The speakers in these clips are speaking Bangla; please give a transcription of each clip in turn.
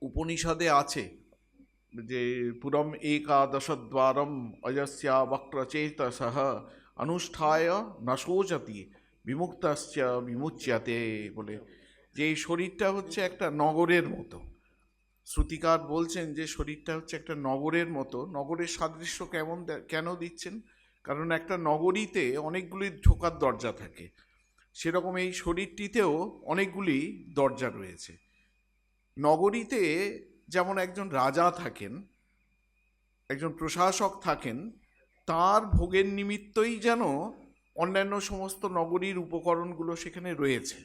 উপনিষদে আছে যে পুরম একাদশদ্বারম অজস্যা বক্রচেতসঃ অনুষ্ঠায় ন শোচতি বিমুক্তস্য বিমুচ্যতে বলে, যে এই শরীরটা হচ্ছে একটা নগরের মতো। শ্রুতিকার বলছেন যে শরীরটা হচ্ছে একটা নগরের মতো। নগরের সাদৃশ্য কেন দিচ্ছেন? কারণ একটা নগরীতে অনেকগুলি ঢোকার দরজা থাকে, সেরকম এই শরীরটিতেও অনেকগুলি দরজা রয়েছে। নগরীতে যেমন একজন রাজা থাকেন, একজন প্রশাসক থাকেন, তার ভোগের নিমিত্তই যেন অন্যান্য সমস্ত নগরীর উপকরণগুলো সেখানে রয়েছে,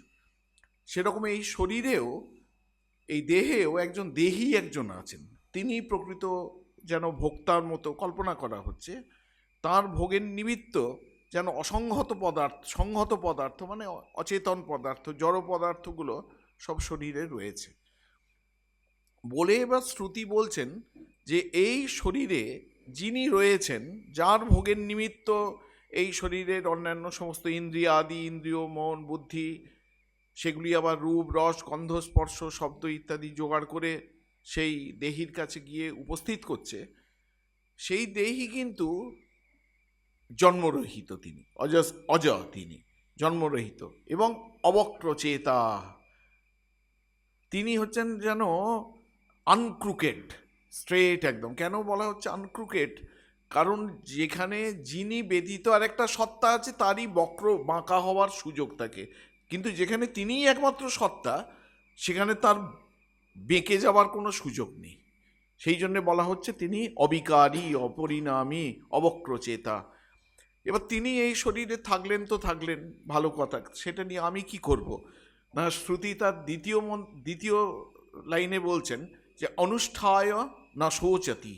সেরকম এই শরীরেও, এই দেহেও একজন দেহী একজন আছেন। তিনি প্রকৃত যেন ভোক্তার মতো কল্পনা করা হচ্ছে। তার ভোগের নিমিত্ত যেন সংহত পদার্থ মানে অচেতন পদার্থ, জড় পদার্থগুলো সব শরীরে রয়েছে বলে এবার শ্রুতি বলছেন যে এই শরীরে যিনি রয়েছেন, যার ভোগের নিমিত্ত এই শরীরের অন্যান্য সমস্ত ইন্দ্রিয় আদি, ইন্দ্রিয়, মন, বুদ্ধি, সেগুলি আবার রূপ, রস, গন্ধ, স্পর্শ, শব্দ ইত্যাদি জোগাড় করে সেই দেহীর কাছে গিয়ে উপস্থিত করছে, সেই দেহী কিন্তু জন্মরহিত, তিনি অজ, তিনি জন্মরহিত এবং অবক্রচেতা। তিনি হচ্ছেন যেন আনক্রুকেট, স্ট্রেট একদম। কেন বলা হচ্ছে আনক্রুকেট? কারণ যেখানে যিনি ব্যতীত আর একটা সত্তা আছে, তারই বক্র বাঁকা হওয়ার সুযোগ থাকে, কিন্তু যেখানে তিনিই একমাত্র সত্তা, সেখানে তার বেঁকে যাওয়ার কোনো সুযোগ নেই। সেই জন্যে বলা হচ্ছে তিনি অবিকারী, অপরিণামী, অবক্রচেতা। এবার তিনি এই শরীরে থাকলেন তো থাকলেন, ভালো কথা, সেটা নিয়ে আমি কি করব না। শ্রুতি তার দ্বিতীয় লাইনে বলছেন যে অনুষ্ঠায় না শোচতি।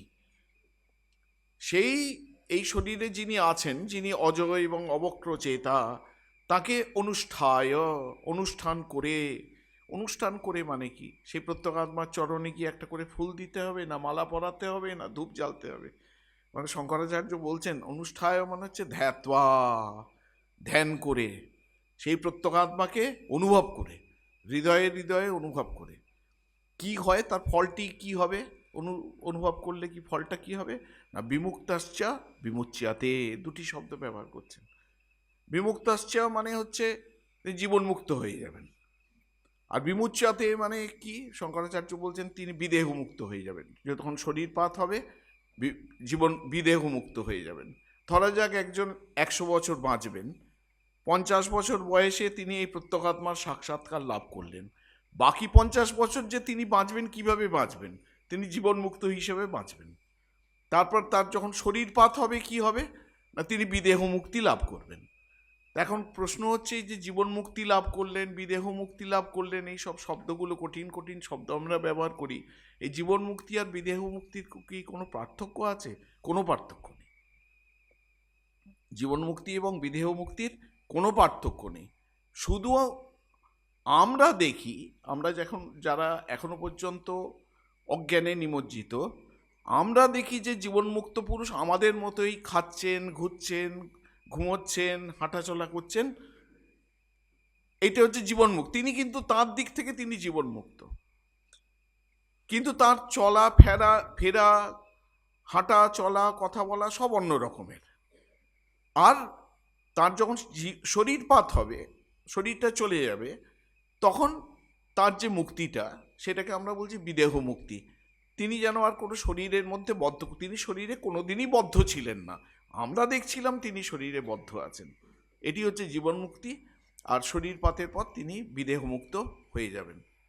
এই শরীরে যিনি আছেন, যিনি অজয় এবং অবক্রচেতা, তাকে অনুষ্ঠান করে মানে কি? সেই প্রত্যেগাত্মার চরণে কি একটা করে ফুল দিতে হবে, না মালা পরাতে হবে, না ধূপ জ্বালতে হবে? মানে শঙ্করাচার্য বলছেন অনুষ্ঠায় মানে হচ্ছে ধ্যাত্বা, ধ্যান করে, সেই প্রত্যেগাত্মাকে অনুভব করে, হৃদয়ে হৃদয়ে অনুভব করে। কি হয় তার ফলটি কি হবে? অনুভব করলে কি ফলটা কি হবে না? বিমুক্তাশ্চা বিমুচ্যাতে, দুটি শব্দ ব্যবহার করছেন। বিমুক্তাশ্চা মানে হচ্ছে জীবনমুক্ত হয়ে যাবেন, আর বিমুচ্যাতে মানে কি? শঙ্করাচার্য বলছেন তিনি বিদেহ মুক্ত হয়ে যাবেন। যখন শরীরপাত হবে বিদেহ মুক্ত হয়ে যাবেন। ধরা যাক একজন 100 বছর বাঁচবেন, 50 বছর বয়সে তিনি এই প্রত্যেগাত্মার সাক্ষাৎকার লাভ করলেন। বাকি 50 বছর যে তিনি বাঁচবেন, কিভাবে বাঁচবেন? তিনি জীবনমুক্ত হিসেবে বাঁচবেন। তারপর তার যখন শরীরপাত হবে, কি হবে না? তিনি বিদেহ মুক্তি লাভ করবেন। এখন প্রশ্ন হচ্ছে, এই যে জীবন মুক্তি লাভ করলেন, বিদেহ মুক্তি লাভ করলেন, এই সব শব্দগুলো কঠিন কঠিন শব্দ আমরা ব্যবহার করি। এই জীবন মুক্তি আর বিদেহ মুক্তির কি কোনো পার্থক্য আছে? কোনো পার্থক্য নেই। জীবন মুক্তি এবং বিদেহ মুক্তির কোনো পার্থক্য নেই। শুধু আমরা দেখি, আমরা যারা এখনো পর্যন্ত অজ্ঞানে নিমজ্জিত, আমরা দেখি যে জীবনমুক্ত পুরুষ আমাদের মতোই খাচ্ছেন, ঘুরছেন, ঘুমোচ্ছেন, হাঁটাচলা করছেন। এটা হচ্ছে জীবনমুক্ত। তিনি কিন্তু তার দিক থেকে তিনি জীবনমুক্ত, কিন্তু তার চলা ফেরা, হাঁটা চলা, কথা বলা সব অন্য রকমের। আর তার যখন শরীরপাত হবে, শরীরটা চলে যাবে, তখন তার যে মুক্তিটা, সেটাকে আমরা বলছি বিদেহ মুক্তি। তিনি যেন আর কোনো শরীরের মধ্যে তিনি শরীরে কোনোদিনই বদ্ধ ছিলেন না। আমরা দেখছিলাম তিনি শরীরে বদ্ধ আছেন। এটি হচ্ছে জীবন মুক্তি। আর শরীরপাতের পর তিনি বিদেহ মুক্ত হয়ে যাবেন।